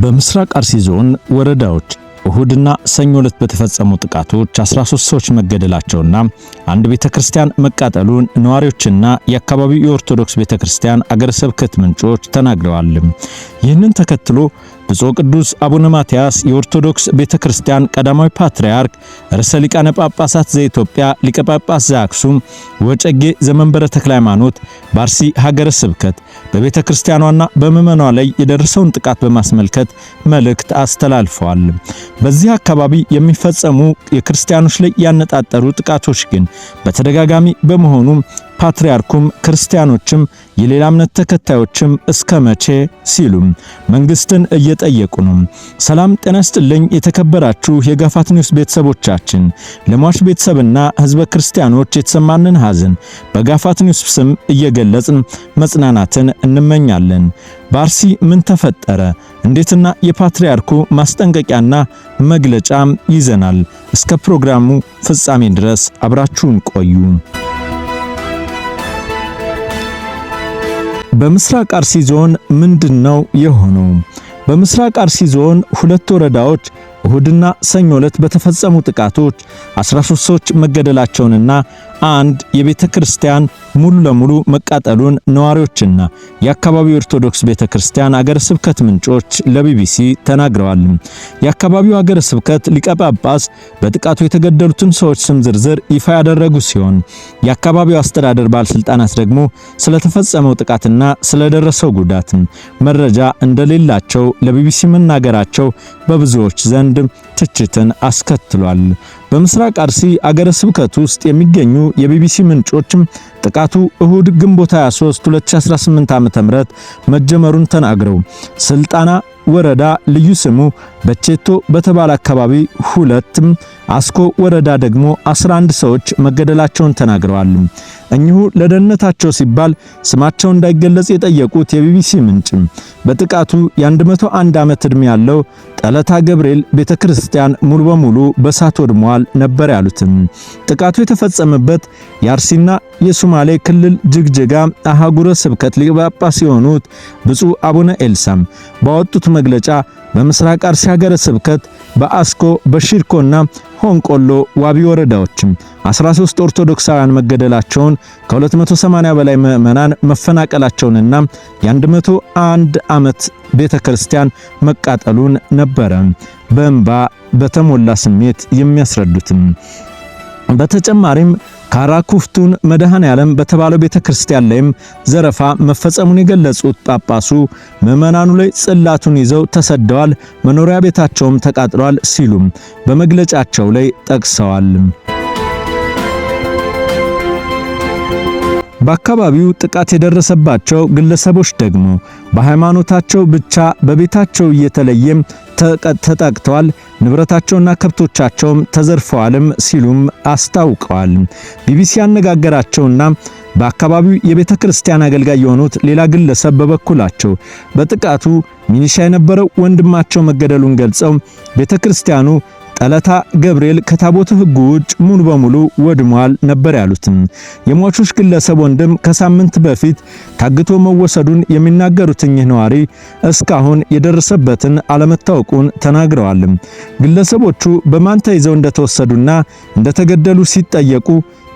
በምስራቅ አርሲ ዞን ወረዳዎች እሁድና ሰኞ ዕለት በተፈጸሙ ጥቃቶች 13 ሰዎች መገደላቸውና አንድ ቤተክርስቲያን መቃጠሉን ነዋሪዎችና የአካባቢው የኦርቶዶክስ ቤተክርስቲያን አገረ ስብከት ምንጮች ተናግረዋል። ይህንን ተከትሎ ብፁዕ ቅዱስ አቡነ ማትያስ የኦርቶዶክስ ቤተክርስቲያን ቀዳማዊ ፓትርያርክ ርዕሰ ሊቃነ ጳጳሳት ዘኢትዮጵያ ሊቀ ጳጳስ ዘአክሱም ወዕጨጌ ዘመንበረ ተክለ ሃይማኖት በአርሲ ሀገረ ስብከት በቤተክርስቲያኗና በምዕመኗ ላይ የደረሰውን ጥቃት በማስመልከት መልእክት አስተላልፈዋል። በዚህ አካባቢ የሚፈጸሙ የክርስቲያኖች ላይ ያነጣጠሩ ጥቃቶች ግን በተደጋጋሚ በመሆኑ ፓትርያርኩም ክርስቲያኖችም የሌላ እምነት ተከታዮችም እስከ መቼ ሲሉ መንግስትን እየጠየቁ ነው። ሰላም ጤና ይስጥልኝ የተከበራችሁ የጋፋት ኒውስ ቤተሰቦቻችን፣ ለሟች ቤተሰብና ህዝበ ክርስቲያኖች የተሰማንን ሐዘን በጋፋት ኒውስ ስም እየገለጽን መጽናናትን እንመኛለን። በአርሲ ምን ተፈጠረ? እንዴትና የፓትርያርኩ ማስጠንቀቂያና መግለጫም ይዘናል። እስከ ፕሮግራሙ ፍጻሜ ድረስ አብራችሁን ቆዩ። በምስራቅ አርሲ ዞን ምንድነው የሆነው? በምስራቅ አርሲ ዞን ሁለት ወረዳዎች እሁድና ሰኞ ዕለት በተፈጸሙ ጥቃቶች 13 ሰዎች መገደላቸውንና አንድ የቤተክርስቲያን ሙሉ ለሙሉ መቃጠሉን ነዋሪዎችና የአካባቢው ኦርቶዶክስ ቤተክርስቲያን አገረ ስብከት ምንጮች ለቢቢሲ ተናግረዋል። የአካባቢው አገረ ስብከት ሊቀ ጳጳስ በጥቃቱ የተገደሉትን ሰዎች ስም ዝርዝር ይፋ ያደረጉ ሲሆን የአካባቢው አስተዳደር ባለስልጣናት ደግሞ ስለተፈጸመው ጥቃትና ስለደረሰው ጉዳት መረጃ እንደሌላቸው ለቢቢሲ መናገራቸው በብዙዎች ዘንድ ትችትን አስከትሏል። በምስራቅ አርሲ አገረ ስብከት ውስጥ የሚገኙ የቢቢሲ ምንጮችም ጥቃቱ እሁድ ግንቦት 23 2018 ዓ.ም መጀመሩን ተናግረው ስልጣና ወረዳ ልዩ ስሙ በቼቶ በተባለ አካባቢ ሁለትም አስኮ ወረዳ ደግሞ 11 ሰዎች መገደላቸውን ተናግረዋል። እኚሁ ለደህንነታቸው ሲባል ስማቸው እንዳይገለጽ የጠየቁት የቢቢሲ ምንጭ በጥቃቱ የ101 ዓመት ዕድሜ ያለው ጠለታ ገብርኤል ቤተክርስቲያን ሙሉ በሙሉ በሳት ወድሟል ነበር ያሉትም። ጥቃቱ የተፈጸመበት የአርሲና የሶማሌ ክልል ጅግጅጋ አህጉረ ስብከት ሊቀ ጳጳስ የሆኑት ብፁዕ አቡነ ኤልሳም ባወጡት መግለጫ በምስራቅ አርሲ ሀገረ ስብከት በአስኮ በሺርኮና ሆንቆሎ ዋቢ ወረዳዎች 13 ኦርቶዶክሳውያን መገደላቸውን ከ280 በላይ ምዕመናን መፈናቀላቸውንና የ101 ዓመት ቤተክርስቲያን መቃጠሉን ነበረ በእንባ በተሞላ ስሜት የሚያስረዱትም። በተጨማሪም ካራኩፍቱን መድኃኔ ዓለም በተባለው ቤተክርስቲያን ላይም ዘረፋ መፈጸሙን የገለጹት ጳጳሱ ምዕመናኑ ላይ ጽላቱን ይዘው ተሰደዋል፣ መኖሪያ ቤታቸውም ተቃጥሏል ሲሉም በመግለጫቸው ላይ ጠቅሰዋል። በአካባቢው ጥቃት የደረሰባቸው ግለሰቦች ደግሞ በሃይማኖታቸው ብቻ በቤታቸው እየተለየም ተጠቅተዋል፣ ንብረታቸውና ከብቶቻቸውም ተዘርፈዋልም ሲሉም አስታውቀዋል። ቢቢሲ ያነጋገራቸውና በአካባቢው የቤተክርስቲያን አገልጋይ የሆኑት ሌላ ግለሰብ በበኩላቸው በጥቃቱ ሚኒሻ የነበረው ወንድማቸው መገደሉን ገልጸው ቤተክርስቲያኑ ጠለታ ገብርኤል ከታቦተ ሕጉ ውጭ ሙሉ በሙሉ ወድሟል ነበር ያሉትም። የሟቾች ግለሰብ ወንድም ከሳምንት በፊት ታግቶ መወሰዱን የሚናገሩት እኚህ ነዋሪ እስካሁን የደረሰበትን አለመታወቁን ተናግረዋል። ግለሰቦቹ በማን ተይዘው እንደተወሰዱና እንደተገደሉ ሲጠየቁ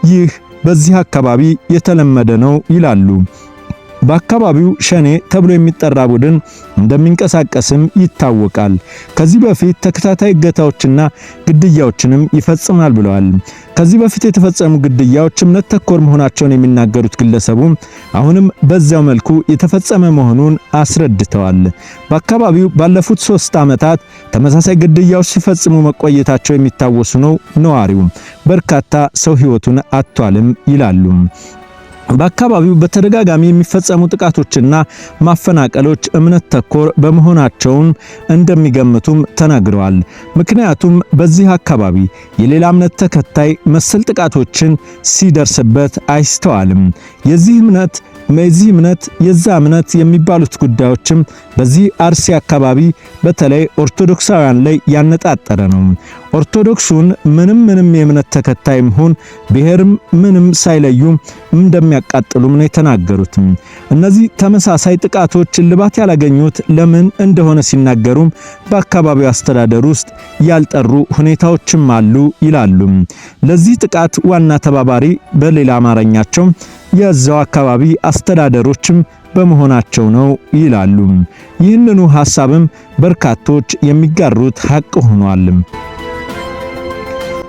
ይህ በዚህ አካባቢ የተለመደ ነው ይላሉ። በአካባቢው ሸኔ ተብሎ የሚጠራ ቡድን እንደሚንቀሳቀስም ይታወቃል። ከዚህ በፊት ተከታታይ እገታዎችና ግድያዎችንም ይፈጽማል ብለዋል። ከዚህ በፊት የተፈጸሙ ግድያዎች እምነት ተኮር መሆናቸውን የሚናገሩት ግለሰቡ አሁንም በዚያው መልኩ የተፈጸመ መሆኑን አስረድተዋል። በአካባቢው ባለፉት 3 ዓመታት ተመሳሳይ ግድያዎች ሲፈጽሙ መቆየታቸው የሚታወሱ ነው ነዋሪው። በርካታ ሰው ሕይወቱን አጥቷልም ይላሉ። በአካባቢው በተደጋጋሚ የሚፈጸሙ ጥቃቶችና ማፈናቀሎች እምነት ተኮር በመሆናቸውም እንደሚገምቱም ተናግረዋል። ምክንያቱም በዚህ አካባቢ የሌላ እምነት ተከታይ መሰል ጥቃቶችን ሲደርስበት አይስተዋልም። የዚህ እምነት የዛ እምነት የሚባሉት ጉዳዮችም በዚህ አርሲ አካባቢ በተለይ ኦርቶዶክሳውያን ላይ ያነጣጠረ ነው። ኦርቶዶክሱን ምንም የእምነት ተከታይም ሆን ብሔርም ምንም ሳይለዩ እንደሚያቃጥሉም ነው የተናገሩት። እነዚህ ተመሳሳይ ጥቃቶች እልባት ያላገኙት ለምን እንደሆነ ሲናገሩም በአካባቢው አስተዳደር ውስጥ ያልጠሩ ሁኔታዎችም አሉ ይላሉ። ለዚህ ጥቃት ዋና ተባባሪ በሌላ አማርኛቸው የዛው አካባቢ አስተዳደሮችም በመሆናቸው ነው ይላሉ። ይህንኑ ሐሳብም በርካቶች የሚጋሩት ሐቅ ሆኗል።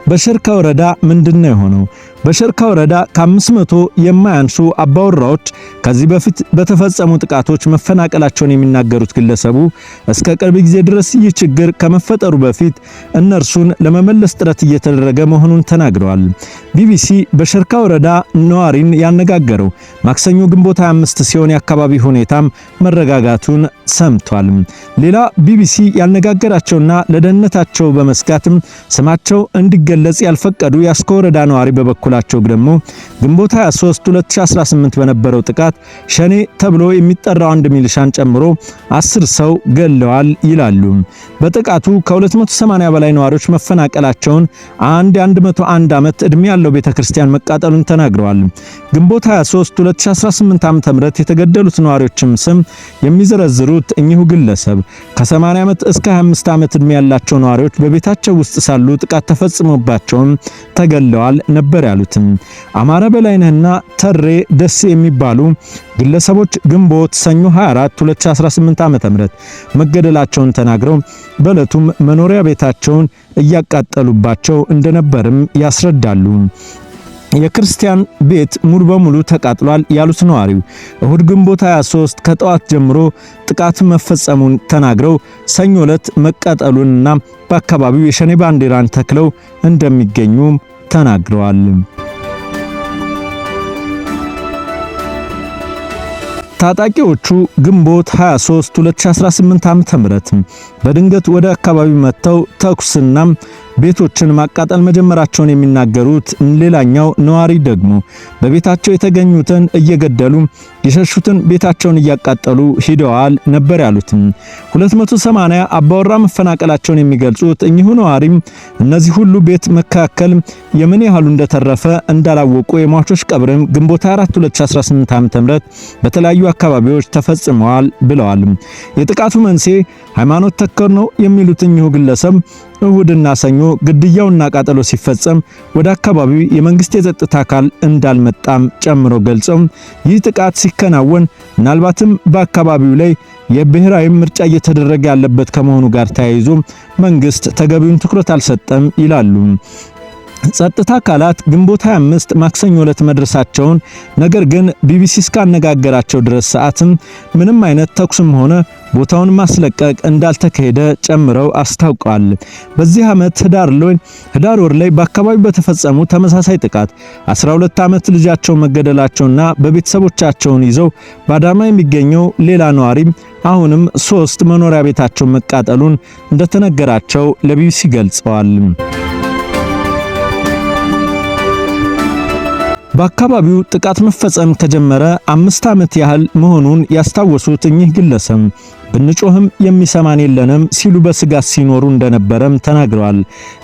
በሸርካ ወረዳ ምንድነው የሆነው? በሸርካ ወረዳ ከ500 የማያንሱ አባወራዎች ከዚህ በፊት በተፈጸሙ ጥቃቶች መፈናቀላቸውን የሚናገሩት ግለሰቡ እስከ ቅርብ ጊዜ ድረስ ይህ ችግር ከመፈጠሩ በፊት እነርሱን ለመመለስ ጥረት እየተደረገ መሆኑን ተናግረዋል። ቢቢሲ በሸርካ ወረዳ ነዋሪን ያነጋገረው ማክሰኞ ግንቦት 25 ሲሆን የአካባቢ ሁኔታም መረጋጋቱን ሰምቷል። ሌላ ቢቢሲ ያነጋገራቸውና ለደህንነታቸው በመስጋትም ስማቸው እንዲገለጽ ያልፈቀዱ የአስኮ ወረዳ ነዋሪ በበኩላቸው ደግሞ ግንቦት 23 2018 በነበረው ጥቃት ሸኔ ተብሎ የሚጠራው አንድ ሚሊሻን ጨምሮ 10 ሰው ገለዋል ይላሉ። በጥቃቱ ከ280 በላይ ነዋሪዎች መፈናቀላቸውን አንድ የ101 ዓመት ዕድሜ ያለው ቤተክርስቲያን መቃጠሉን ተናግረዋል። ግንቦት 23 2018 ዓ.ም የተገደሉት ነዋሪዎችም ስም የሚዘረዝሩት እኚሁ ግለሰብ ከ80 ዓመት እስከ 25 ዓመት ዕድሜ ያላቸው ነዋሪዎች በቤታቸው ውስጥ ሳሉ ጥቃት ተፈጽሞባቸው ተገለዋል ነበር ያሉት። አማረ በላይነህና ተሬ ደስ የሚባሉ ግለሰቦች ግንቦት ሰኞ 24 2018 ዓ.ም መገደላቸውን ተናግረው በዕለቱም መኖሪያ ቤታቸውን እያቃጠሉባቸው እንደነበርም ያስረዳሉ። የክርስቲያን ቤት ሙሉ በሙሉ ተቃጥሏል ያሉት ነዋሪው እሁድ ግንቦት 23 ከጠዋት ጀምሮ ጥቃት መፈጸሙን ተናግረው ሰኞ ዕለት መቃጠሉንና በአካባቢው የሸኔ ባንዲራን ተክለው እንደሚገኙ ተናግረዋል። ታጣቂዎቹ ግንቦት 23 2018 ዓ.ም በድንገት ወደ አካባቢው መጥተው ተኩስና ቤቶችን ማቃጠል መጀመራቸውን የሚናገሩት ሌላኛው ነዋሪ ደግሞ በቤታቸው የተገኙትን እየገደሉ የሸሹትን ቤታቸውን እያቃጠሉ ሂደዋል ነበር ያሉት። 280 አባወራ መፈናቀላቸውን የሚገልጹት እኚሁ ነዋሪም እነዚህ ሁሉ ቤት መካከል የምን ያህሉ እንደተረፈ እንዳላወቁ የሟቾች ቀብርም ግንቦት 4 2018 ዓ.ም በተለያዩ አካባቢዎች ተፈጽመዋል ብለዋል። የጥቃቱ መንስኤ ሃይማኖት ተኮር ነው የሚሉት እኚሁ ግለሰብ እሁድና ሰኞ ግድያውና ቃጠሎ ሲፈጸም ወደ አካባቢው የመንግስት የጸጥታ አካል እንዳልመጣም ጨምሮ ገልጸው ይህ ጥቃት ሲከናወን ምናልባትም በአካባቢው ላይ የብሔራዊ ምርጫ እየተደረገ ያለበት ከመሆኑ ጋር ተያይዞ መንግስት ተገቢውን ትኩረት አልሰጠም ይላሉ። ጸጥታ አካላት ግንቦት 25 ማክሰኞ ዕለት መድረሳቸውን ነገር ግን ቢቢሲ እስካነጋገራቸው ድረስ ሰዓትም ምንም አይነት ተኩስም ሆነ ቦታውን ማስለቀቅ እንዳልተካሄደ ጨምረው አስታውቀዋል። በዚህ ዓመት ህዳር ወር ላይ በአካባቢው በተፈጸሙ ተመሳሳይ ጥቃት 12 ዓመት ልጃቸው መገደላቸውና በቤተሰቦቻቸውን ይዘው በአዳማ የሚገኘው ሌላ ነዋሪም አሁንም 3 መኖሪያ ቤታቸው መቃጠሉን እንደተነገራቸው ለቢቢሲ ገልጸዋል። በአካባቢው ጥቃት መፈጸም ከጀመረ 5 ዓመት ያህል መሆኑን ያስታወሱት እኚህ ግለሰብ ብንጮህም የሚሰማን የለንም ሲሉ በስጋት ሲኖሩ እንደነበረም ተናግረዋል።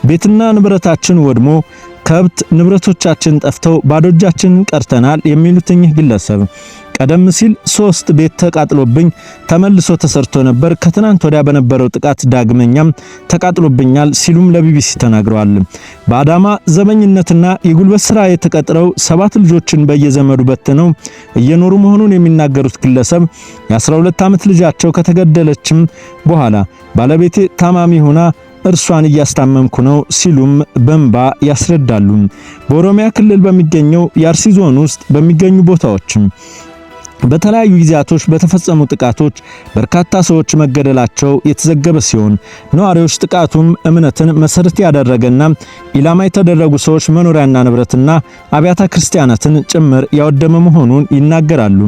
ቤትና ንብረታችን ወድሞ ከብት ንብረቶቻችን ጠፍተው ባዶ እጃችንን ቀርተናል የሚሉት እኚህ ግለሰብ ቀደም ሲል 3 ቤት ተቃጥሎብኝ ተመልሶ ተሰርቶ ነበር። ከትናንት ወዲያ በነበረው ጥቃት ዳግመኛም ተቃጥሎብኛል ሲሉም ለቢቢሲ ተናግረዋል። በአዳማ ዘበኝነትና የጉልበት ስራ የተቀጥረው 7 ልጆችን በየዘመዱ በትነው እየኖሩ መሆኑን የሚናገሩት ግለሰብ የ12 ዓመት ልጃቸው ከተገደለችም በኋላ ባለቤቴ ታማሚ ሆና እርሷን እያስታመምኩ ነው ሲሉም በእንባ ያስረዳሉ። በኦሮሚያ ክልል በሚገኘው የአርሲ ዞን ውስጥ በሚገኙ ቦታዎች በተለያዩ ጊዜያቶች በተፈጸሙ ጥቃቶች በርካታ ሰዎች መገደላቸው የተዘገበ ሲሆን ነዋሪዎች ጥቃቱም እምነትን መሰረት ያደረገና ኢላማ የተደረጉ ሰዎች መኖሪያና ንብረትና አብያተ ክርስቲያናትን ጭምር ያወደመ መሆኑን ይናገራሉ።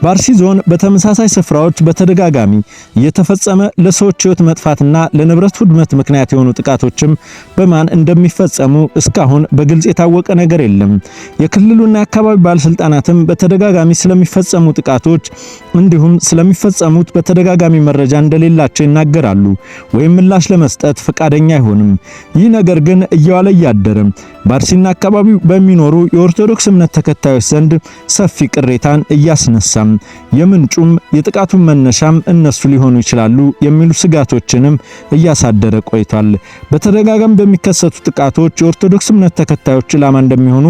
በአርሲ ዞን በተመሳሳይ ስፍራዎች በተደጋጋሚ እየተፈጸመ ለሰዎች ሕይወት መጥፋትና ለንብረት ውድመት ምክንያት የሆኑ ጥቃቶችም በማን እንደሚፈጸሙ እስካሁን በግልጽ የታወቀ ነገር የለም። የክልሉና የአካባቢ ባለስልጣናትም በተደጋጋሚ ስለሚፈጸሙ ጥቃቶች እንዲሁም ስለሚፈጸሙት በተደጋጋሚ መረጃ እንደሌላቸው ይናገራሉ ወይም ምላሽ ለመስጠት ፈቃደኛ አይሆንም። ይህ ነገር ግን እየዋለ እያደረ በአርሲና አካባቢው በሚኖሩ የኦርቶዶክስ እምነት ተከታዮች ዘንድ ሰፊ ቅሬታን እያስነሳም የምንጩም የጥቃቱን መነሻም እነሱ ሊሆኑ ይችላሉ የሚሉ ስጋቶችንም እያሳደረ ቆይቷል። በተደጋጋሚ በሚከሰቱ ጥቃቶች የኦርቶዶክስ እምነት ተከታዮች ኢላማ እንደሚሆኑ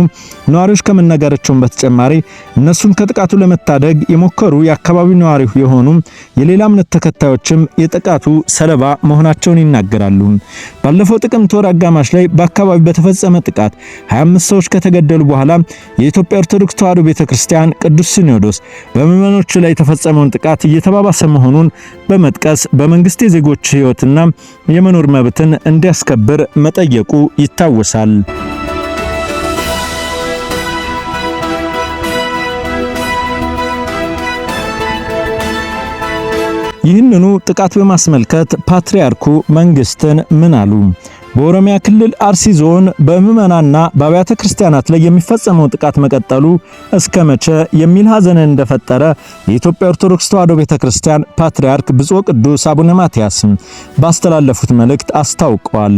ነዋሪዎች ከመናገራቸው በተጨማሪ እነሱን ከጥቃቱ ለመታደግ የሞከሩ የአካባቢው ነዋሪ የሆኑ የሌላ እምነት ተከታዮችም የጥቃቱ ሰለባ መሆናቸውን ይናገራሉ። ባለፈው ጥቅምት ወር አጋማሽ ላይ በአካባቢው በተፈጸመ ጥቃት 25 ሰዎች ከተገደሉ በኋላ የኢትዮጵያ ኦርቶዶክስ ተዋሕዶ ቤተክርስቲያን ቅዱስ ሲኖዶስ በምዕመኖች ላይ የተፈጸመውን ጥቃት እየተባባሰ መሆኑን በመጥቀስ በመንግስት የዜጎች ሕይወትና የመኖር መብትን እንዲያስከብር መጠየቁ ይታወሳል። ይህንኑ ጥቃት በማስመልከት ፓትርያርኩ መንግስትን ምን አሉ? በኦሮሚያ ክልል አርሲ ዞን በምዕመናንና በአብያተ ክርስቲያናት ላይ የሚፈጸመው ጥቃት መቀጠሉ እስከ መቼ የሚል ሐዘንን እንደፈጠረ የኢትዮጵያ ኦርቶዶክስ ተዋሕዶ ቤተክርስቲያን ፓትርያርክ ብፁዕ ቅዱስ አቡነ ማትያስ ባስተላለፉት መልእክት አስታውቀዋል።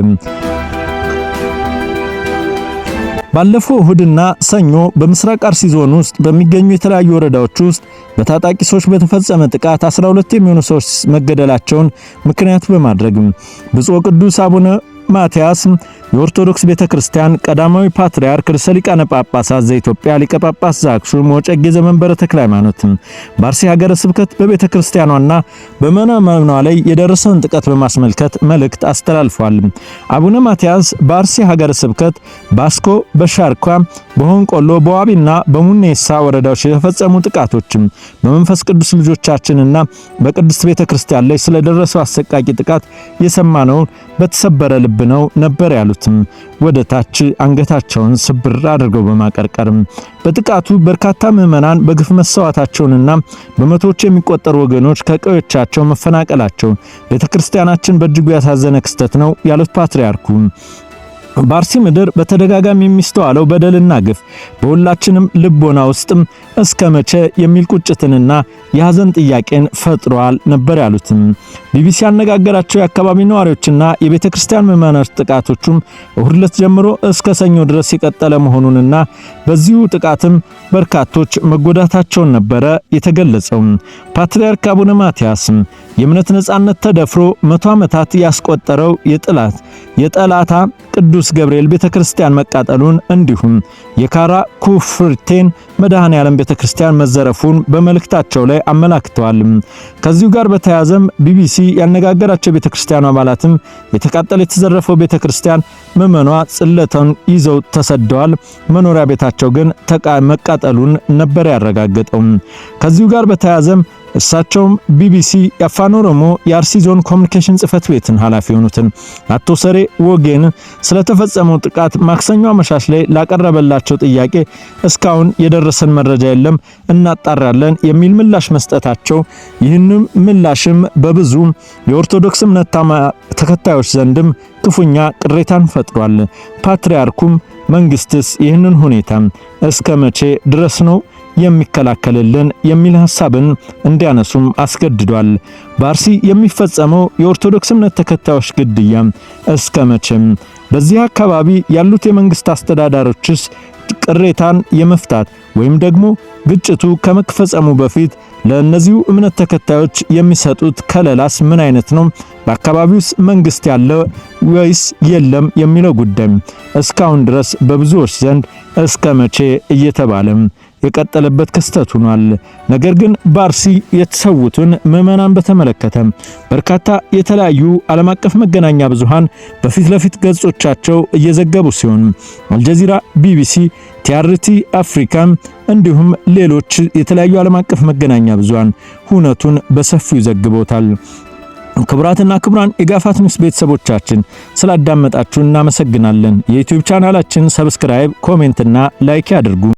ባለፈው እሁድና ሰኞ በምስራቅ አርሲ ዞን ውስጥ በሚገኙ የተለያዩ ወረዳዎች ውስጥ በታጣቂ ሰዎች በተፈጸመ ጥቃት 12 የሚሆኑ ሰዎች መገደላቸውን ምክንያት በማድረግ ብፁዕ ቅዱስ አቡነ ማትያስ የኦርቶዶክስ ቤተክርስቲያን ቀዳማዊ ፓትርያርክ ርዕሰ ሊቃነ ጳጳሳት ዘኢትዮጵያ ሊቀ ጳጳስ ዘአክሱም ወዕጨጌ ዘመንበረ ተክለ ሃይማኖት በአርሲ ሀገረ ስብከት በቤተክርስቲያኗና በምዕመናኗ ላይ የደረሰውን ጥቃት በማስመልከት መልእክት አስተላልፈዋል። አቡነ ማትያስ በአርሲ ሀገረ ስብከት ባስኮ፣ በሻርኳ፣ በሆንቆሎ፣ በዋቢና በሙኔሳ ወረዳዎች የተፈጸሙ ጥቃቶች በመንፈስ ቅዱስ ልጆቻችንና በቅድስት ቤተክርስቲያን ላይ ስለደረሰው አሰቃቂ ጥቃት የሰማነው በተሰበረ ልብ ነው ነበር ያሉት። ወደ ታች አንገታቸውን ስብር አድርገው በማቀርቀርም በጥቃቱ በርካታ ምዕመናን በግፍ መሰዋታቸውንና በመቶዎች የሚቆጠሩ ወገኖች ከቀዮቻቸው መፈናቀላቸው ቤተክርስቲያናችን በእጅጉ ያሳዘነ ክስተት ነው ያሉት ፓትርያርኩ በአርሲ ምድር በተደጋጋሚ የሚስተዋለው በደልና ግፍ በሁላችንም ልቦና ውስጥም እስከ መቼ የሚል ቁጭትንና የሐዘን ጥያቄን ፈጥሯል ነበር ያሉትም። ቢቢሲ ያነጋገራቸው የአካባቢ ነዋሪዎችና የቤተክርስቲያን ምዕመናኖች ጥቃቶቹም እሁድ ዕለት ጀምሮ እስከ ሰኞ ድረስ የቀጠለ መሆኑንና በዚሁ ጥቃትም በርካቶች መጎዳታቸውን ነበረ የተገለጸው። ፓትርያርክ አቡነ ማትያስ የእምነት ነጻነት ተደፍሮ 100 ዓመታት ያስቆጠረው የጠላታ ቅዱስ ገብርኤል ቤተክርስቲያን መቃጠሉን እንዲሁም የካራ ኩፍርቴን መድኃኔ ዓለም ቤተክርስቲያን መዘረፉን በመልእክታቸው ላይ አመላክተዋል። ከዚሁ ጋር በተያያዘም ቢቢሲ ያነጋገራቸው ቤተክርስቲያኑ አባላትም የተቃጠለ የተዘረፈው ቤተክርስቲያን ምዕመኗ ጽለቱን ይዘው ተሰደዋል፣ መኖሪያ ቤታቸው ግን መቃጠሉን ነበር ያረጋገጠው። ከዚሁ ጋር በተያያዘም እሳቸውም ቢቢሲ የአፋን ኦሮሞ የአርሲ ዞን ኮሙኒኬሽን ጽሕፈት ቤትን ኃላፊ የሆኑትን አቶ ሰሬ ወጌን ስለተፈጸመው ጥቃት ማክሰኞ አመሻሽ ላይ ላቀረበላቸው ጥያቄ እስካሁን የደረሰን መረጃ የለም፣ እናጣራለን የሚል ምላሽ መስጠታቸው ይህንም ምላሽም በብዙ የኦርቶዶክስ እምነት ተከታዮች ዘንድም ክፉኛ ቅሬታን ፈጥሯል። ፓትርያርኩም መንግስትስ ይህንን ሁኔታ እስከ መቼ ድረስ ነው የሚከላከልልን የሚል ሐሳብን እንዲያነሱም አስገድዷል። በአርሲ የሚፈጸመው የኦርቶዶክስ እምነት ተከታዮች ግድያ እስከ መቼም? በዚህ አካባቢ ያሉት የመንግስት አስተዳዳሪዎችስ ቅሬታን የመፍታት ወይም ደግሞ ግጭቱ ከመፈጸሙ በፊት ለእነዚሁ እምነት ተከታዮች የሚሰጡት ከለላስ ምን አይነት ነው? በአካባቢውስ መንግስት ያለ ወይስ የለም የሚለው ጉዳይ እስካሁን ድረስ በብዙዎች ዘንድ እስከ መቼ እየተባለ የቀጠለበት ክስተት ሆኗል። ነገር ግን በአርሲ የተሰዉትን ምዕመናን በተመለከተ በርካታ የተለያዩ ዓለም አቀፍ መገናኛ ብዙሃን በፊት ለፊት ገጾቻቸው እየዘገቡ ሲሆን አልጀዚራ፣ ቢቢሲ፣ ቲአርቲ አፍሪካ እንዲሁም ሌሎች የተለያዩ ዓለም አቀፍ መገናኛ ብዙሃን ሁነቱን በሰፊው ዘግበውታል። ክቡራትና ክቡራን የጋፋት ኒውስ ቤተሰቦቻችን ስላዳመጣችሁ እናመሰግናለን። የዩቲዩብ ቻናላችን ሰብስክራይብ፣ ኮሜንትና ላይክ ያድርጉ።